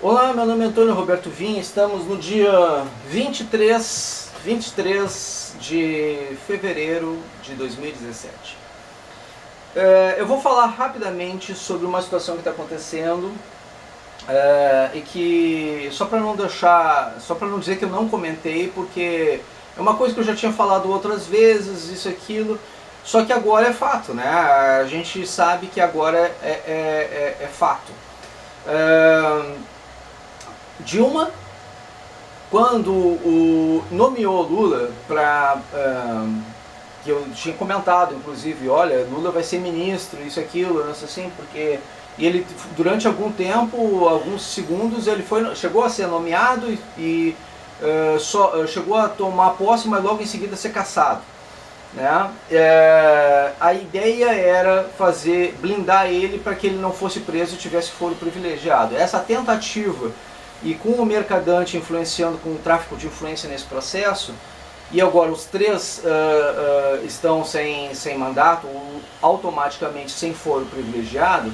Olá, meu nome é Antônio Roberto Vinha, estamos no dia 23 de fevereiro de 2017. Eu vou falar rapidamente sobre uma situação que está acontecendo e que, só para não dizer que eu não comentei, porque é uma coisa que eu já tinha falado outras vezes, isso e aquilo, só que agora é fato, né? A gente sabe que agora é fato. Dilma, quando nomeou Lula para, que eu tinha comentado, inclusive, olha, Lula vai ser ministro, isso, aquilo, não sei assim, porque ele, durante algum tempo, alguns segundos, ele chegou a ser nomeado e chegou a tomar posse, mas logo em seguida ser cassado. Né? A ideia era blindar ele para que ele não fosse preso e tivesse foro privilegiado. Essa tentativa, e com o mercadante influenciando, com o tráfico de influência nesse processo, e agora os três estão sem mandato, ou automaticamente sem foro privilegiado,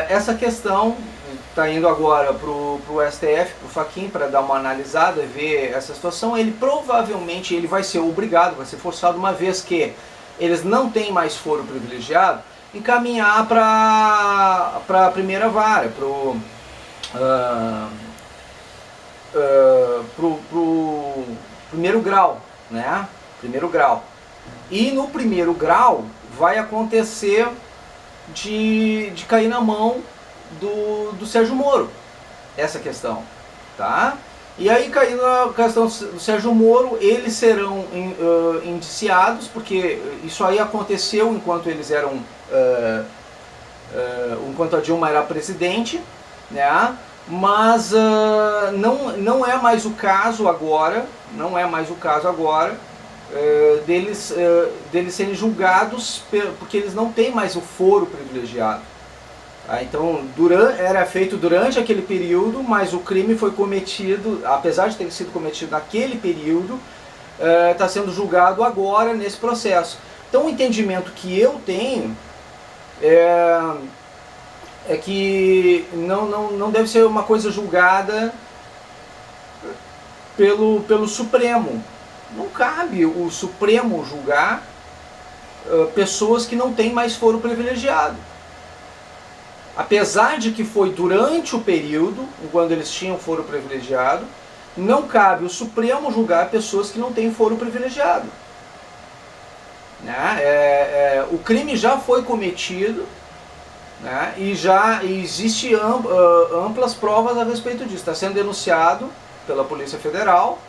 essa questão está indo agora para o STF, para o Fachin, para dar uma analisada e ver essa situação. Ele provavelmente vai ser obrigado, vai ser forçado, uma vez que eles não têm mais foro privilegiado, encaminhar para a primeira vara, pro primeiro grau, né? Primeiro grau. E no primeiro grau vai acontecer de cair na mão do Sérgio Moro, essa questão, tá? E aí, caindo na questão do Sérgio Moro, eles serão indiciados, porque isso aí aconteceu enquanto eles eram, enquanto a Dilma era presidente, né? Mas não é mais o caso agora, deles serem julgados porque eles não têm mais o foro privilegiado. Então era feito durante aquele período, mas o crime foi cometido, apesar de ter sido cometido naquele período, está sendo julgado agora nesse processo. Então o entendimento que eu tenho é que não deve ser uma coisa julgada pelo Supremo. Não cabe o Supremo julgar pessoas que não têm mais foro privilegiado. Apesar de que foi durante o período, quando eles tinham foro privilegiado, não cabe o Supremo julgar pessoas que não têm foro privilegiado. Né? O crime já foi cometido, né? E já existe amplas provas a respeito disso. Está sendo denunciado pela Polícia Federal,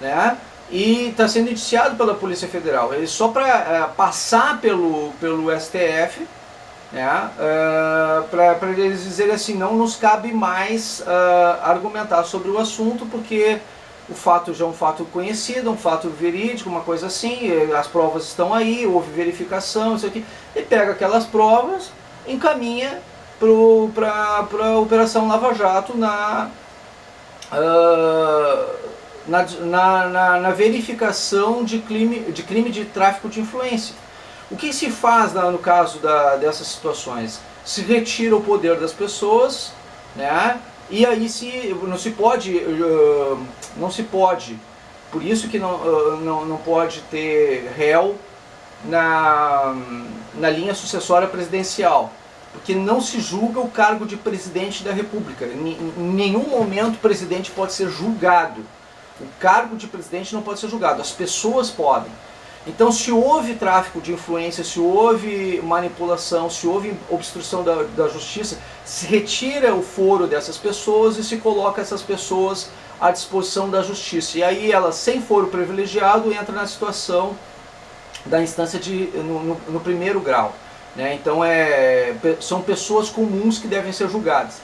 né? E está sendo indiciado pela Polícia Federal. Ele só para passar pelo STF, né? Para eles dizerem assim, não nos cabe mais argumentar sobre o assunto, porque o fato já é um fato conhecido, um fato verídico, uma coisa assim, as provas estão aí, houve verificação, isso aqui, e pega aquelas provas, encaminha para a Operação Lava Jato na verificação de crime de tráfico de influência. O que se faz no caso dessas situações? Se retira o poder das pessoas, né? E aí não se pode, por isso que não pode ter réu na linha sucessória presidencial, porque não se julga o cargo de presidente da República. Em nenhum momento o presidente pode ser julgado. O cargo de presidente não pode ser julgado, as pessoas podem. Então, se houve tráfico de influência, se houve manipulação, se houve obstrução da justiça, se retira o foro dessas pessoas e se coloca essas pessoas à disposição da justiça. E aí elas, sem foro privilegiado, entram na situação da instância no primeiro grau. Né? Então são pessoas comuns que devem ser julgadas.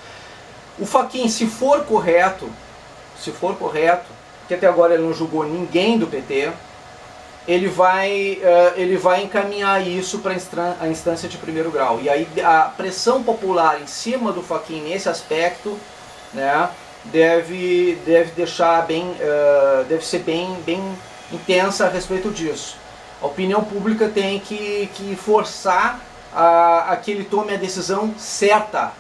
O Fachin, se for correto, que até agora ele não julgou ninguém do PT, ele vai encaminhar isso para a instância de primeiro grau. E aí a pressão popular em cima do Fachin nesse aspecto, né, deve ser bem intensa a respeito disso. A opinião pública tem que forçar a que ele tome a decisão certa.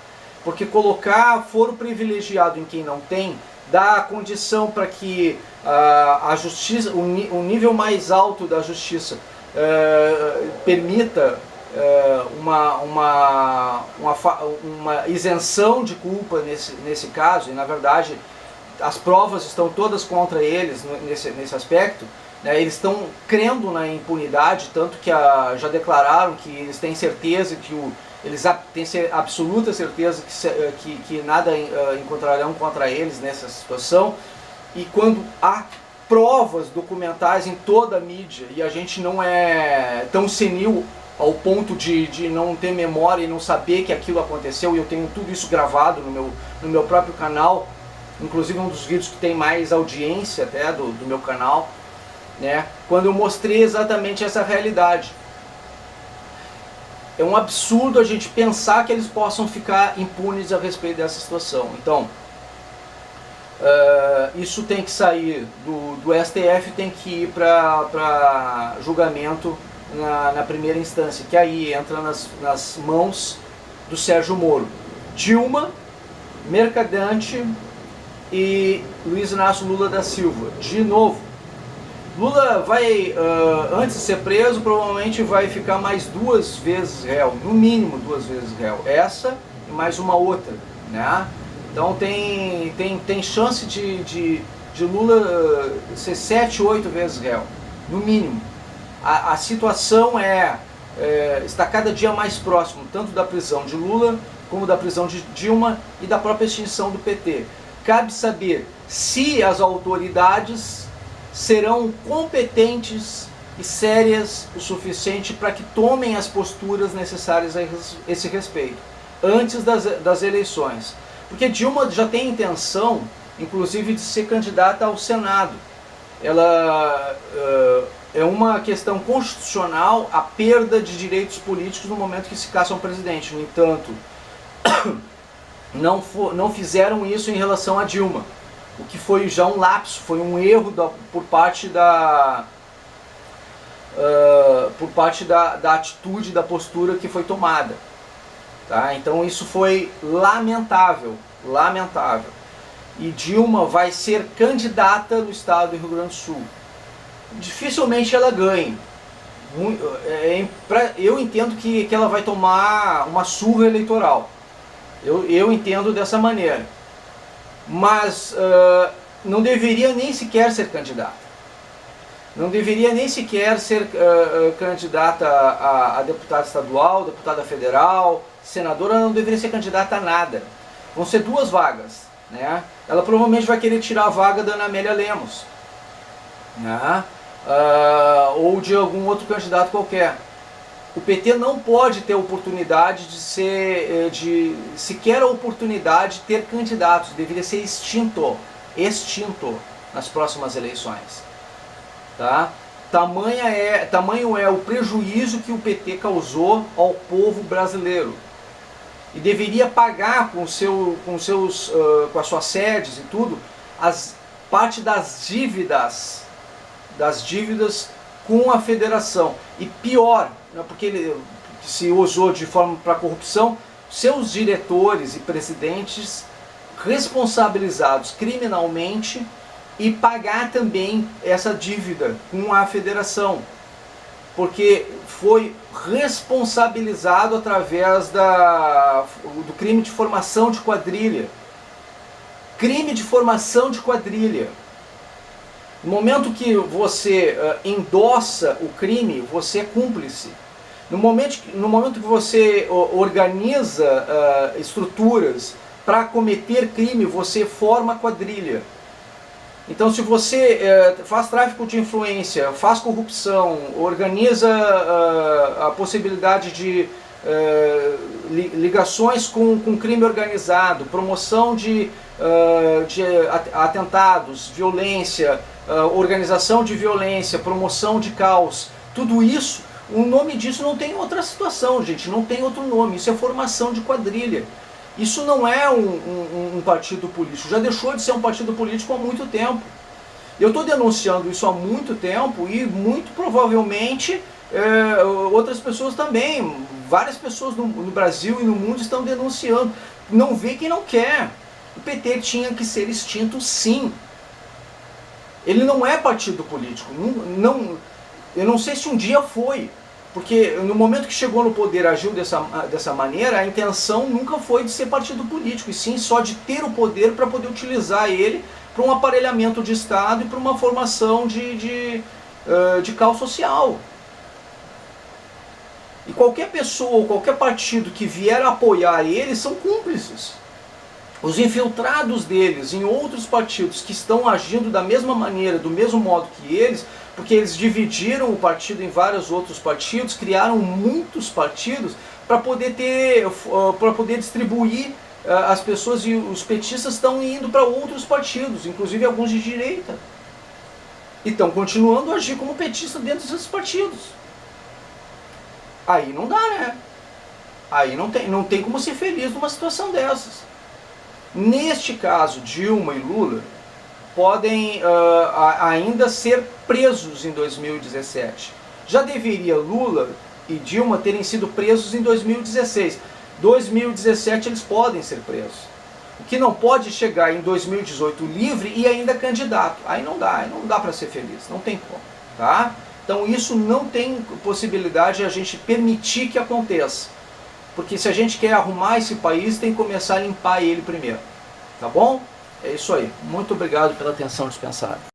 porque colocar foro privilegiado em quem não tem, dá a condição para que a justiça, o nível mais alto da justiça permita uma isenção de culpa nesse caso, e na verdade as provas estão todas contra eles nesse aspecto, né? Eles estão crendo na impunidade, tanto que já declararam que eles têm certeza que eles têm absoluta certeza que nada encontrarão contra eles nessa situação. E quando há provas documentais em toda a mídia, e a gente não é tão senil ao ponto de não ter memória e não saber que aquilo aconteceu, e eu tenho tudo isso gravado no meu próprio canal, inclusive um dos vídeos que tem mais audiência até do meu canal, né? Quando eu mostrei exatamente essa realidade. É um absurdo a gente pensar que eles possam ficar impunes a respeito dessa situação. Então, isso tem que sair do STF, tem que ir para julgamento na primeira instância, que aí entra nas mãos do Sérgio Moro. Dilma, Mercadante e Luiz Inácio Lula da Silva. De novo, Lula vai, antes de ser preso, provavelmente vai ficar mais 2 vezes réu, no mínimo 2 vezes réu. Essa e mais uma outra, né? Então tem chance de Lula ser 7, 8 vezes réu, no mínimo. A situação está cada dia mais próximo, tanto da prisão de Lula, como da prisão de Dilma e da própria extinção do PT. Cabe saber se as autoridades serão competentes e sérias o suficiente para que tomem as posturas necessárias a esse respeito, antes das eleições. Porque Dilma já tem intenção, inclusive, de ser candidata ao Senado. Ela é uma questão constitucional a perda de direitos políticos no momento que se caça um presidente. No entanto, não fizeram isso em relação a Dilma, o que foi já um lapso, foi um erro por parte da atitude, da postura que foi tomada. Tá? Então isso foi lamentável, lamentável. E Dilma vai ser candidata no estado do Rio Grande do Sul. Dificilmente ela ganhe. Eu entendo que ela vai tomar uma surra eleitoral. Eu entendo dessa maneira. Mas não deveria nem sequer ser candidata. Não deveria nem sequer ser candidata a deputada estadual, deputada federal, senadora, não deveria ser candidata a nada. Vão ser 2 vagas, né? Ela provavelmente vai querer tirar a vaga da Ana Amélia Lemos, né? Ou de algum outro candidato qualquer. O PT não pode ter oportunidade sequer a oportunidade de ter candidatos, deveria ser extinto nas próximas eleições. Tá? Tamanho é o prejuízo que o PT causou ao povo brasileiro. E deveria pagar com as suas sedes e tudo, parte das dívidas com a federação. E pior, porque ele se usou de forma para corrupção, seus diretores e presidentes responsabilizados criminalmente, e pagar também essa dívida com a federação, porque foi responsabilizado através do crime de formação de quadrilha. Crime de formação de quadrilha. No momento que você endossa o crime, você é cúmplice. No momento que você organiza estruturas para cometer crime, você forma quadrilha. Então, se você faz tráfico de influência, faz corrupção, organiza a possibilidade de ligações com crime organizado, promoção de atentados, violência, organização de violência, promoção de caos, tudo isso, o nome disso não tem outra situação, gente, não tem outro nome, isso é formação de quadrilha. Isso não é um partido político, já deixou de ser um partido político há muito tempo. Eu estou denunciando isso há muito tempo e muito provavelmente outras pessoas também, várias pessoas no Brasil e no mundo estão denunciando. não vê quem não quer. O PT tinha que ser extinto, sim. Ele não é partido político. Eu não sei se um dia foi. Porque no momento que chegou no poder, agiu dessa maneira, a intenção nunca foi de ser partido político, e sim só de ter o poder para poder utilizar ele para um aparelhamento de Estado e para uma formação de caos social. E qualquer pessoa ou qualquer partido que vier a apoiar eles são cúmplices. Os infiltrados deles em outros partidos que estão agindo da mesma maneira, do mesmo modo que eles, porque eles dividiram o partido em vários outros partidos, criaram muitos partidos para poder distribuir as pessoas, e os petistas estão indo para outros partidos, inclusive alguns de direita. E estão continuando a agir como petista dentro desses partidos. Aí não dá, né? Aí não tem como ser feliz numa situação dessas. Neste caso, Dilma e Lula podem ainda ser presos em 2017. Já deveria Lula e Dilma terem sido presos em 2016. 2017 eles podem ser presos. O que não pode chegar em 2018 livre e ainda candidato. Aí não dá para ser feliz, não tem como, tá? Então isso não tem possibilidade de a gente permitir que aconteça. Porque se a gente quer arrumar esse país, tem que começar a limpar ele primeiro. Tá bom? É isso aí. Muito obrigado pela atenção dispensada.